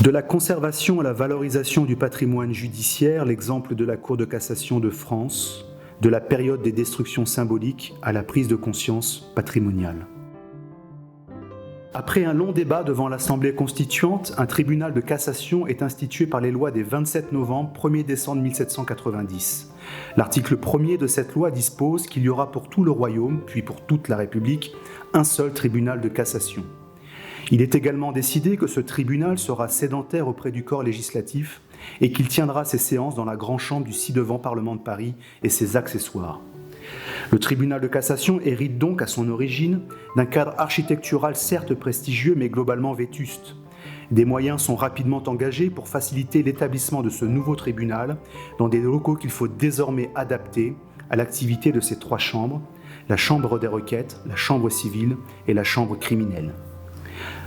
De la conservation à la valorisation du patrimoine judiciaire, l'exemple de la Cour de cassation de France, de la période des destructions symboliques à la prise de conscience patrimoniale. Après un long débat devant l'Assemblée constituante, un tribunal de cassation est institué par les lois des 27 novembre 1er décembre 1790. L'article 1er de cette loi dispose qu'il y aura pour tout le royaume, puis pour toute la République, un seul tribunal de cassation. Il est également décidé que ce tribunal sera sédentaire auprès du corps législatif et qu'il tiendra ses séances dans la grande chambre du ci-devant Parlement de Paris et ses accessoires. Le tribunal de cassation hérite donc à son origine d'un cadre architectural certes prestigieux mais globalement vétuste. Des moyens sont rapidement engagés pour faciliter l'établissement de ce nouveau tribunal dans des locaux qu'il faut désormais adapter à l'activité de ces trois chambres, la chambre des requêtes, la chambre civile et la chambre criminelle.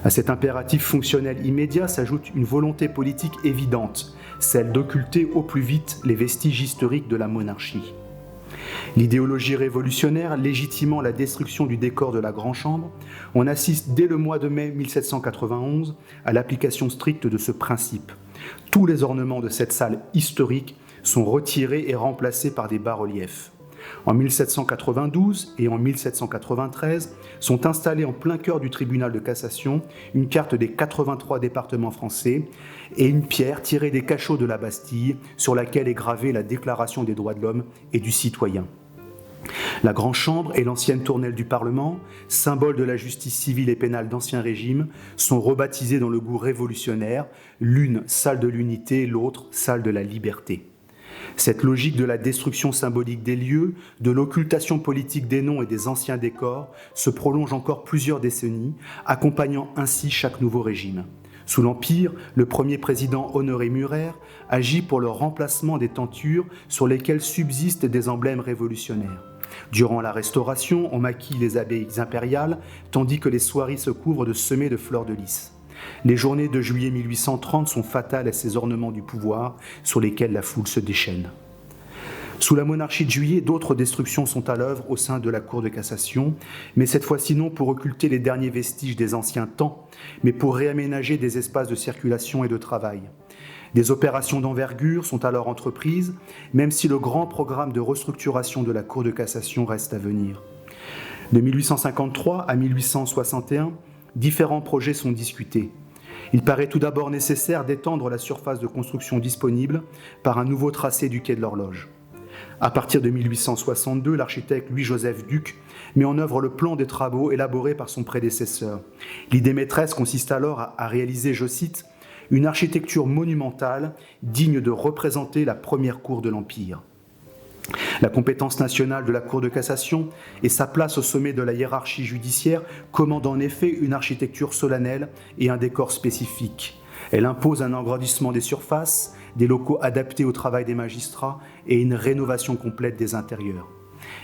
À cet impératif fonctionnel immédiat s'ajoute une volonté politique évidente, celle d'occulter au plus vite les vestiges historiques de la monarchie. L'idéologie révolutionnaire légitimant la destruction du décor de la Grande Chambre, on assiste dès le mois de mai 1791 à l'application stricte de ce principe. Tous les ornements de cette salle historique sont retirés et remplacés par des bas-reliefs. En 1792 et en 1793 sont installés en plein cœur du tribunal de cassation une carte des 83 départements français et une pierre tirée des cachots de la Bastille sur laquelle est gravée la Déclaration des droits de l'homme et du citoyen. La Grande Chambre et l'ancienne tournelle du Parlement, symbole de la justice civile et pénale d'Ancien Régime, sont rebaptisées dans le goût révolutionnaire, l'une salle de l'unité, l'autre salle de la liberté. Cette logique de la destruction symbolique des lieux, de l'occultation politique des noms et des anciens décors se prolonge encore plusieurs décennies, accompagnant ainsi chaque nouveau régime. Sous l'Empire, le premier président Honoré Murer agit pour le remplacement des tentures sur lesquelles subsistent des emblèmes révolutionnaires. Durant la Restauration, on maquille les abbayes impériales, tandis que les soieries se couvrent de semées de fleurs de lys. Les journées de juillet 1830 sont fatales à ces ornements du pouvoir sur lesquels la foule se déchaîne. Sous la monarchie de Juillet, d'autres destructions sont à l'œuvre au sein de la Cour de cassation, mais cette fois-ci non pour occulter les derniers vestiges des anciens temps, mais pour réaménager des espaces de circulation et de travail. Des opérations d'envergure sont alors entreprises, même si le grand programme de restructuration de la Cour de cassation reste à venir. De 1853 à 1861, différents projets sont discutés. Il paraît tout d'abord nécessaire d'étendre la surface de construction disponible par un nouveau tracé du quai de l'Horloge. À partir de 1862, l'architecte Louis-Joseph Duc met en œuvre le plan des travaux élaborés par son prédécesseur. L'idée maîtresse consiste alors à réaliser, je cite, « une architecture monumentale digne de représenter la première cour de l'Empire ». La compétence nationale de la Cour de cassation et sa place au sommet de la hiérarchie judiciaire commandent en effet une architecture solennelle et un décor spécifique. Elle impose un agrandissement des surfaces, des locaux adaptés au travail des magistrats et une rénovation complète des intérieurs.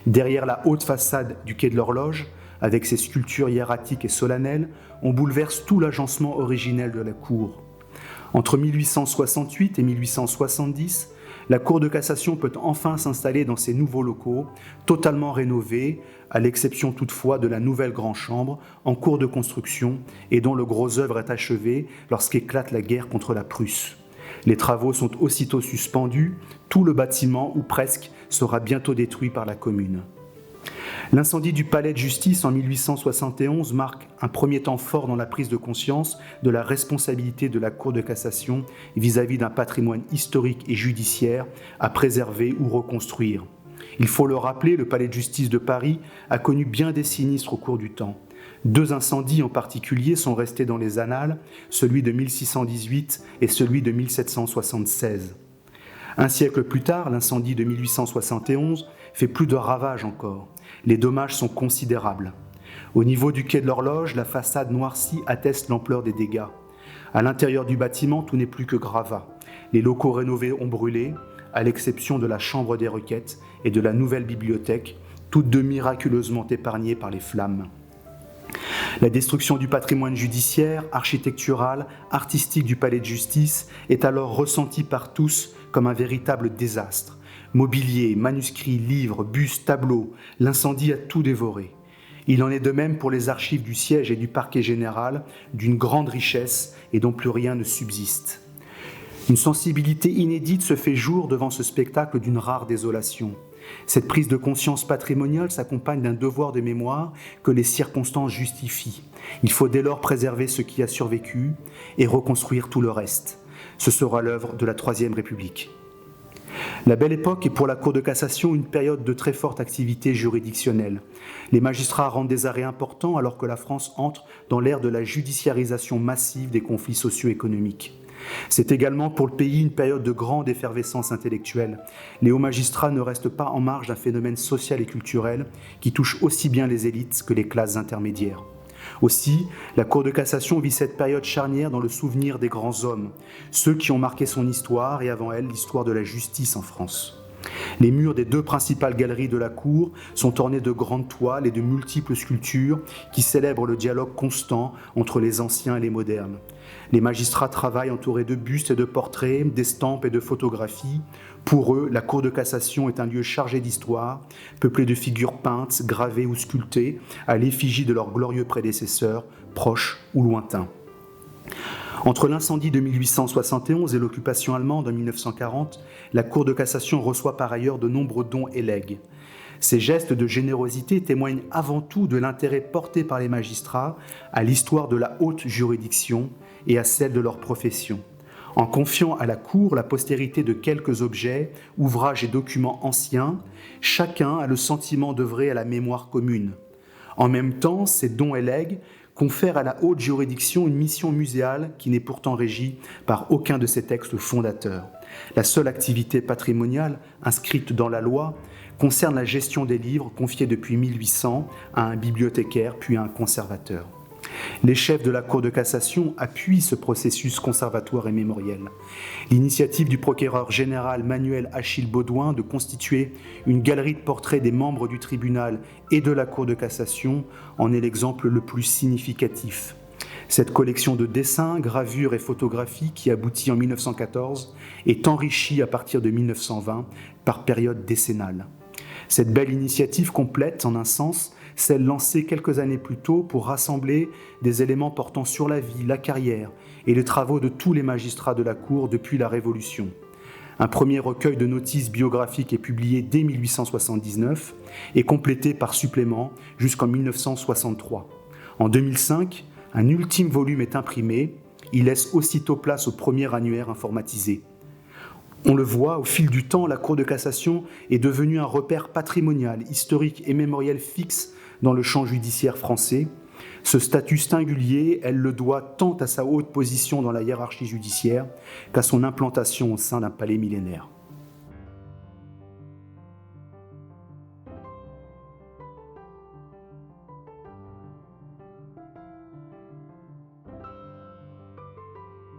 Derrière la haute façade du quai de l'Horloge, avec ses sculptures hiératiques et solennelles, on bouleverse tout l'agencement originel de la Cour. Entre 1868 et 1870, la Cour de cassation peut enfin s'installer dans ces nouveaux locaux, totalement rénovés, à l'exception toutefois de la nouvelle Grande Chambre, en cours de construction et dont le gros œuvre est achevé lorsqu'éclate la guerre contre la Prusse. Les travaux sont aussitôt suspendus, tout le bâtiment, ou presque, sera bientôt détruit par la Commune. L'incendie du palais de justice en 1871 marque un premier temps fort dans la prise de conscience de la responsabilité de la Cour de cassation vis-à-vis d'un patrimoine historique et judiciaire à préserver ou reconstruire. Il faut le rappeler, le palais de justice de Paris a connu bien des sinistres au cours du temps. 2 incendies en particulier sont restés dans les annales, celui de 1618 et celui de 1776. Un siècle plus tard, l'incendie de 1871 fait plus de ravages encore. Les dommages sont considérables. Au niveau du quai de l'Horloge, la façade noircie atteste l'ampleur des dégâts. À l'intérieur du bâtiment, tout n'est plus que gravat. Les locaux rénovés ont brûlé, à l'exception de la chambre des requêtes et de la nouvelle bibliothèque, toutes deux miraculeusement épargnées par les flammes. La destruction du patrimoine judiciaire, architectural, artistique du palais de justice est alors ressentie par tous comme un véritable désastre. Mobilier, manuscrits, livres, bustes, tableaux, l'incendie a tout dévoré. Il en est de même pour les archives du siège et du parquet général, d'une grande richesse et dont plus rien ne subsiste. Une sensibilité inédite se fait jour devant ce spectacle d'une rare désolation. Cette prise de conscience patrimoniale s'accompagne d'un devoir de mémoire que les circonstances justifient. Il faut dès lors préserver ce qui a survécu et reconstruire tout le reste. Ce sera l'œuvre de la Troisième République. La Belle Époque est pour la Cour de cassation une période de très forte activité juridictionnelle. Les magistrats rendent des arrêts importants alors que la France entre dans l'ère de la judiciarisation massive des conflits socio-économiques. C'est également pour le pays une période de grande effervescence intellectuelle. Les hauts magistrats ne restent pas en marge d'un phénomène social et culturel qui touche aussi bien les élites que les classes intermédiaires. Aussi, la Cour de cassation vit cette période charnière dans le souvenir des grands hommes, ceux qui ont marqué son histoire et avant elle l'histoire de la justice en France. Les murs des deux principales galeries de la Cour sont ornés de grandes toiles et de multiples sculptures qui célèbrent le dialogue constant entre les anciens et les modernes. Les magistrats travaillent entourés de bustes et de portraits, d'estampes et de photographies. Pour eux, la Cour de cassation est un lieu chargé d'histoire, peuplé de figures peintes, gravées ou sculptées, à l'effigie de leurs glorieux prédécesseurs, proches ou lointains. Entre l'incendie de 1871 et l'occupation allemande en 1940, la Cour de cassation reçoit par ailleurs de nombreux dons et legs. Ces gestes de générosité témoignent avant tout de l'intérêt porté par les magistrats à l'histoire de la haute juridiction et à celle de leur profession. En confiant à la Cour la postérité de quelques objets, ouvrages et documents anciens, chacun a le sentiment d'œuvrer à la mémoire commune. En même temps, ces dons et legs confèrent à la haute juridiction une mission muséale qui n'est pourtant régie par aucun de ses textes fondateurs. La seule activité patrimoniale inscrite dans la loi concerne la gestion des livres confiés depuis 1800 à un bibliothécaire puis à un conservateur. Les chefs de la Cour de cassation appuient ce processus conservatoire et mémoriel. L'initiative du procureur général Manuel Achille Baudouin de constituer une galerie de portraits des membres du tribunal et de la Cour de cassation en est l'exemple le plus significatif. Cette collection de dessins, gravures et photographies qui aboutit en 1914 est enrichie à partir de 1920 par période décennale. Cette belle initiative complète, en un sens, celle lancée quelques années plus tôt pour rassembler des éléments portant sur la vie, la carrière et les travaux de tous les magistrats de la Cour depuis la Révolution. Un premier recueil de notices biographiques est publié dès 1879 et complété par supplément jusqu'en 1963. En 2005, un ultime volume est imprimé. Il laisse aussitôt place au premier annuaire informatisé. On le voit, au fil du temps, la Cour de cassation est devenue un repère patrimonial, historique et mémoriel fixe dans le champ judiciaire français. Ce statut singulier, elle le doit tant à sa haute position dans la hiérarchie judiciaire qu'à son implantation au sein d'un palais millénaire.